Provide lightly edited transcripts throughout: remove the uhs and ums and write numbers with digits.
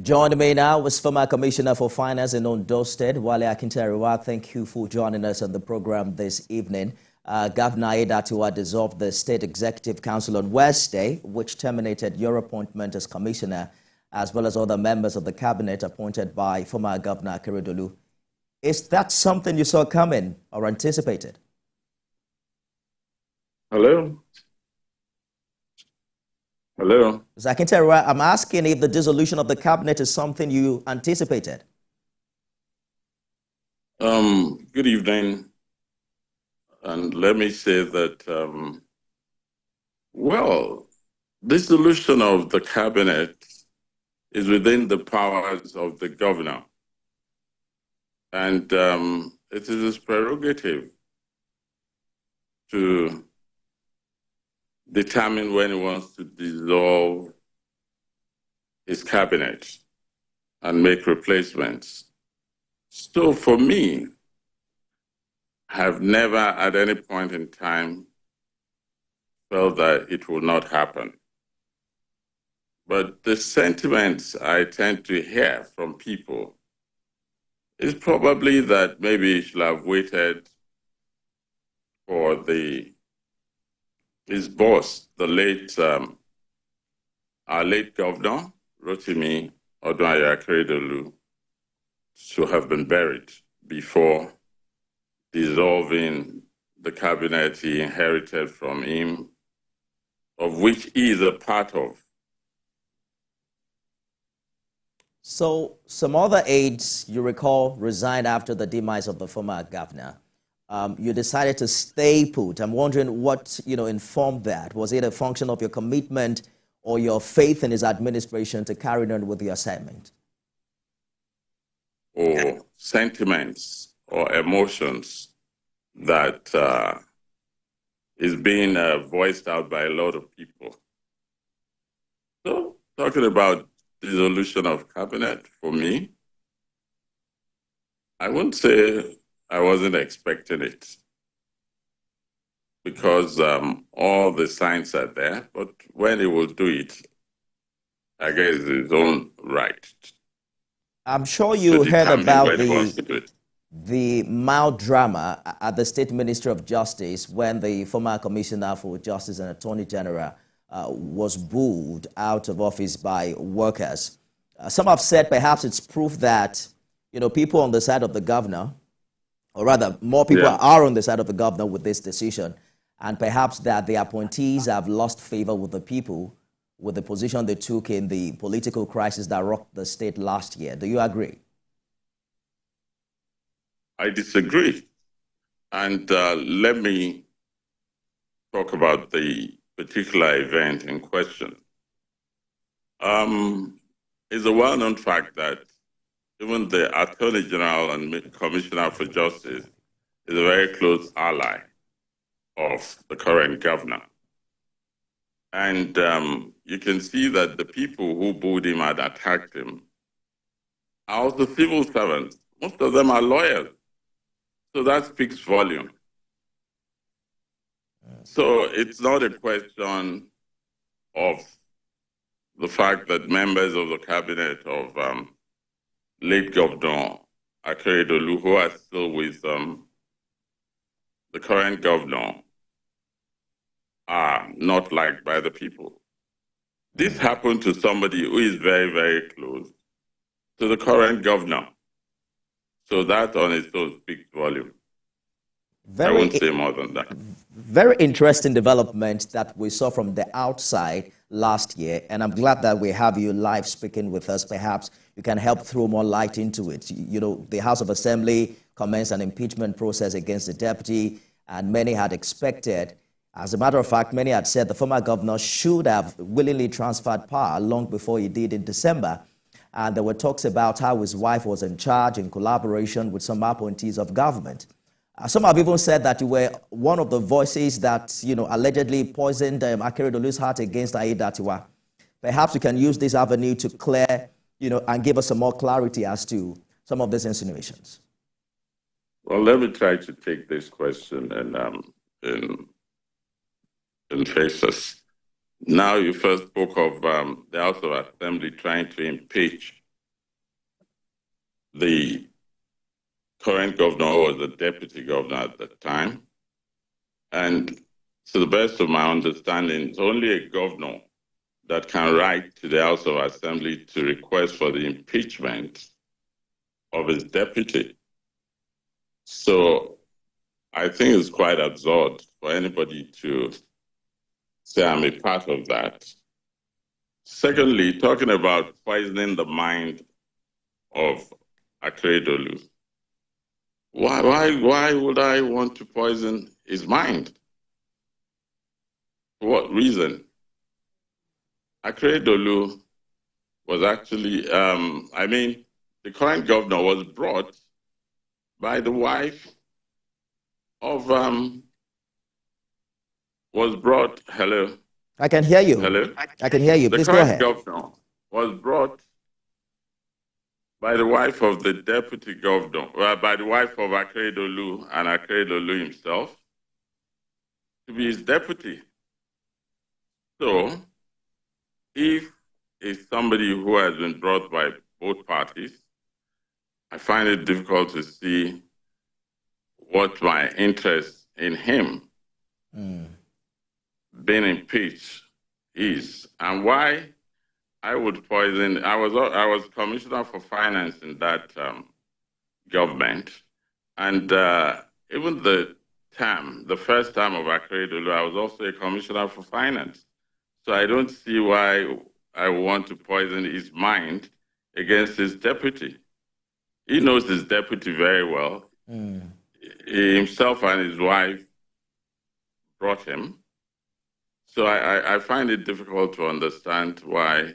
Joining me now was former Commissioner for Finance in Ondo State, Wale Akinterinwa. Thank you for joining us on the program this evening. Governor Akeredolu dissolved the State Executive Council on Wednesday, which terminated your appointment as Commissioner, as well as other members of the cabinet appointed by former Governor Akeredolu. Is that something you saw coming or anticipated? Hello? Hello? Mr. Akinterinwa, I'm asking if the dissolution of the cabinet is something you anticipated. Good evening. And let me say that, dissolution of the cabinet is within the powers of the governor. And it is his prerogative to determine when he wants to dissolve his cabinet and make replacements. So for me, I have never at any point in time felt that it will not happen. But the sentiments I tend to hear from people is probably that maybe he should have waited for his boss, the late, our late governor, Oluwarotimi Akeredolu, to have been buried before dissolving the cabinet he inherited from him, of which he is a part of. So some other aides, you recall, resigned after the demise of the former governor. You decided to stay put. I'm wondering what informed that. Was it a function of your commitment or your faith in his administration to carry on with the assignment? Or sentiments or emotions that is being voiced out by a lot of people. So talking about dissolution of cabinet, for me, I wouldn't say I wasn't expecting it, because all the signs are there, but when he will do it, I guess it's his own right. I'm sure you heard about the mild drama at the State Ministry of Justice when the former Commissioner for Justice and Attorney General was booed out of office by workers. Some have said perhaps it's proof that people on the side of the governor, or rather more people are on the side of the governor with this decision, and perhaps that the appointees have lost favor with the people with the position they took in the political crisis that rocked the state last year. Do you agree? I disagree. And let me talk about the particular event in question. It's a well-known fact that even the Attorney General and Commissioner for Justice is a very close ally of the current governor. And you can see that the people who booed him and attacked him are also civil servants. Most of them are lawyers. So that speaks volume. So it's not a question of the fact that members of the cabinet of late Governor Akeredolu, who are still with the current governor, are not liked by the people. This happened to somebody who is very, very close to the current governor. So that on its own speaks volume. I won't say more than that. Very interesting development that we saw from the outside last year, and I'm glad that we have you live speaking with us. Perhaps you can help throw more light into it. The House of Assembly commenced an impeachment process against the deputy, and many had expected. As a matter of fact, many had said the former governor should have willingly transferred power long before he did in December. And there were talks about how his wife was in charge in collaboration with some appointees of government. Some have even said that you were one of the voices that, allegedly poisoned Akeredolu's heart against Akeredolu. Perhaps you can use this avenue to clear, and give us some more clarity as to some of these insinuations. Well, let me try to take this question in phases. Now, you first spoke of the House of Assembly trying to impeach the current governor, or the deputy governor at the time. And to the best of my understanding, it's only a governor that can write to the House of Assembly to request for the impeachment of his deputy. So I think it's quite absurd for anybody to say I'm a part of that. Secondly, talking about poisoning the mind of Akeredolu. Why would I want to poison his mind? For what reason? Akeredolu was actually, the current governor was brought by the wife of, hello? I can hear you. Hello? I can hear you. Please go ahead. The current governor was brought by the wife of the deputy governor, by the wife of Akeredolu and Akeredolu himself, to be his deputy. So, if it's somebody who has been brought by both parties, I find it difficult to see what my interest in him being impeached is, and why I would poison. I was commissioner for finance in that government, and even the first term of Akeredolu, I was also a commissioner for finance. So I don't see why I want to poison his mind against his deputy. He knows his deputy very well. He himself and his wife brought him. So I find it difficult to understand why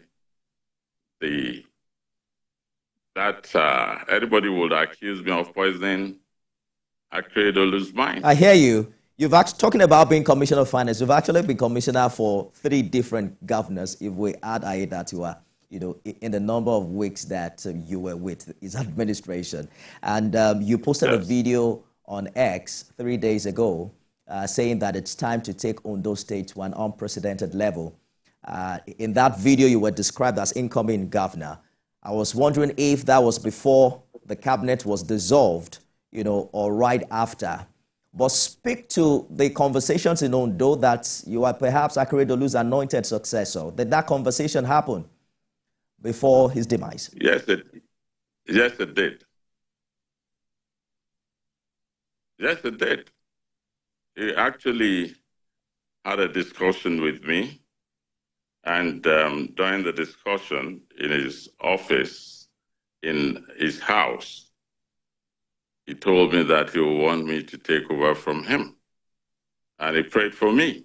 anybody would accuse me of poisoning Akeredolu's mind. I hear you. You've actually, talking about being commissioner of finance, you've actually been commissioner for 3 different governors, if we add Akeredolu, in the number of weeks that you were with his administration. And you posted a video on X 3 days ago saying that it's time to take Ondo State to an unprecedented level. In that video, you were described as incoming governor. I was wondering if that was before the cabinet was dissolved, or right after. But speak to the conversations in Ondo that you are perhaps Akeredolu's anointed successor. Did that conversation happen before his demise? Yes, it did. Yes, it did. He actually had a discussion with me, and during the discussion in his office, in his house, he told me that he would want me to take over from him, and he prayed for me.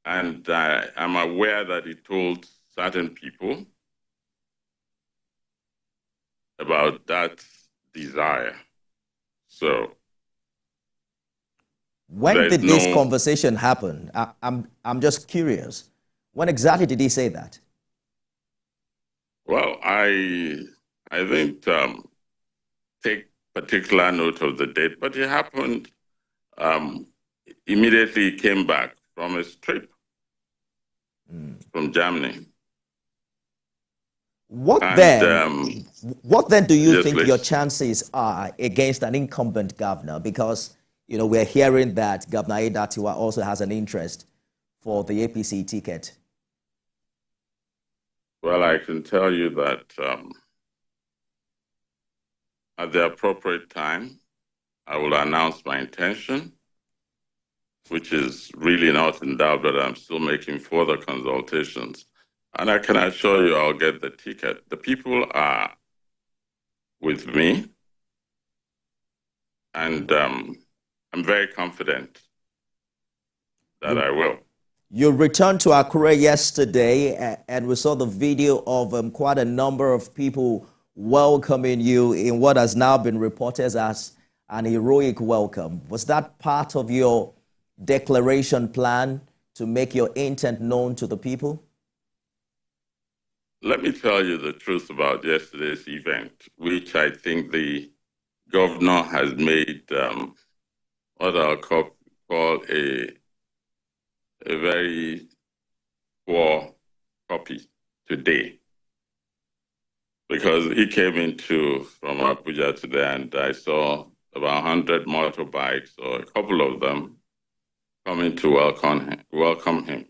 And I'm aware that he told certain people about that desire. So, when did this conversation happen? I'm just curious. When exactly did he say that? Well, I didn't take particular note of the date, but it happened immediately he came back from his trip from Germany. What then do you think your chances are against an incumbent governor? Because we're hearing that Governor Akeredolu also has an interest for the APC ticket. Well, I can tell you that at the appropriate time, I will announce my intention, which is really not in doubt, but I'm still making further consultations. And I can assure you I'll get the ticket. The people are with me, and I'm very confident that I will. You returned to Akure yesterday, and we saw the video of quite a number of people welcoming you in what has now been reported as an heroic welcome. Was that part of your declaration plan to make your intent known to the people? Let me tell you the truth about yesterday's event, which I think the governor has made what I'll call a very poor copy today. because he came from Abuja today, and I saw about 100 motorbikes, or a couple of them, coming to welcome him.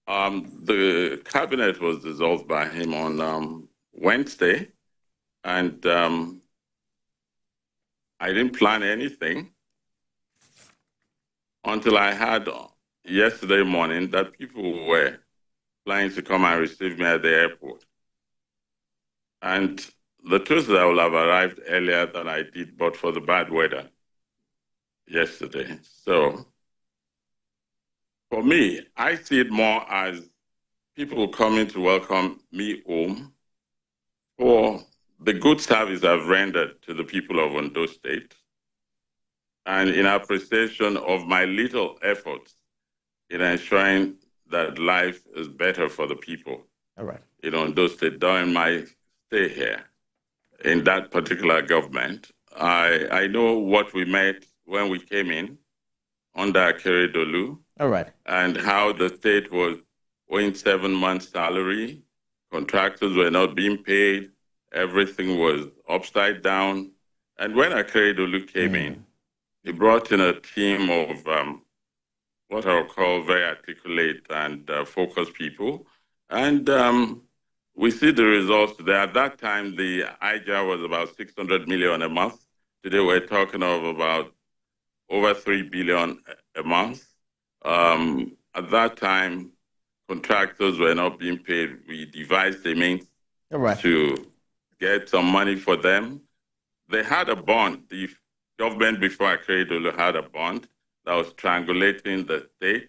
The cabinet was dissolved by him on Wednesday, and I didn't plan anything until I had yesterday morning that people were planning to come and receive me at the airport. And the truth is I would have arrived earlier than I did, but for the bad weather yesterday. So for me, I see it more as people coming to welcome me home for the good service I've rendered to the people of Ondo State, and in appreciation of my little efforts in ensuring that life is better for the people. All right. In Ondo State during my stay here in that particular government. I know what we met when we came in under Akeredolu. All right. And how the state was owing 7 months' salary, contractors were not being paid, everything was upside down. And when Akeredolu came in, he brought in a team of what I'll call very articulate and focused people. And we see the results today. At that time, the IJR was about 600 million a month. Today, we're talking of about over 3 billion a month. At that time, contractors were not being paid. We devised a means to get some money for them. They had a bond. The government before Akeredolu had a bond that was triangulating the state.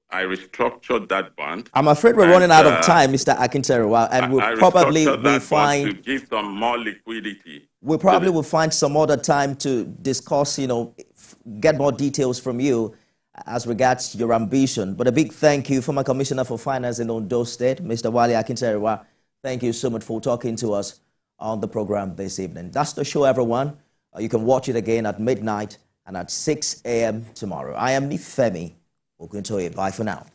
I restructured that bond. I'm afraid we're running out of time, Mr. Akinteriwa, and we'll probably will find to give some more liquidity. We probably will find some other time to discuss, get more details from you as regards your ambition. But a big thank you, former Commissioner for Finance in Ondo State, Mr. Wale Akinterinwa. Thank you so much for talking to us on the program this evening. That's the show, everyone. You can watch it again at midnight and at 6 a.m. tomorrow. I am Nifemi Okuntoye. Bye for now.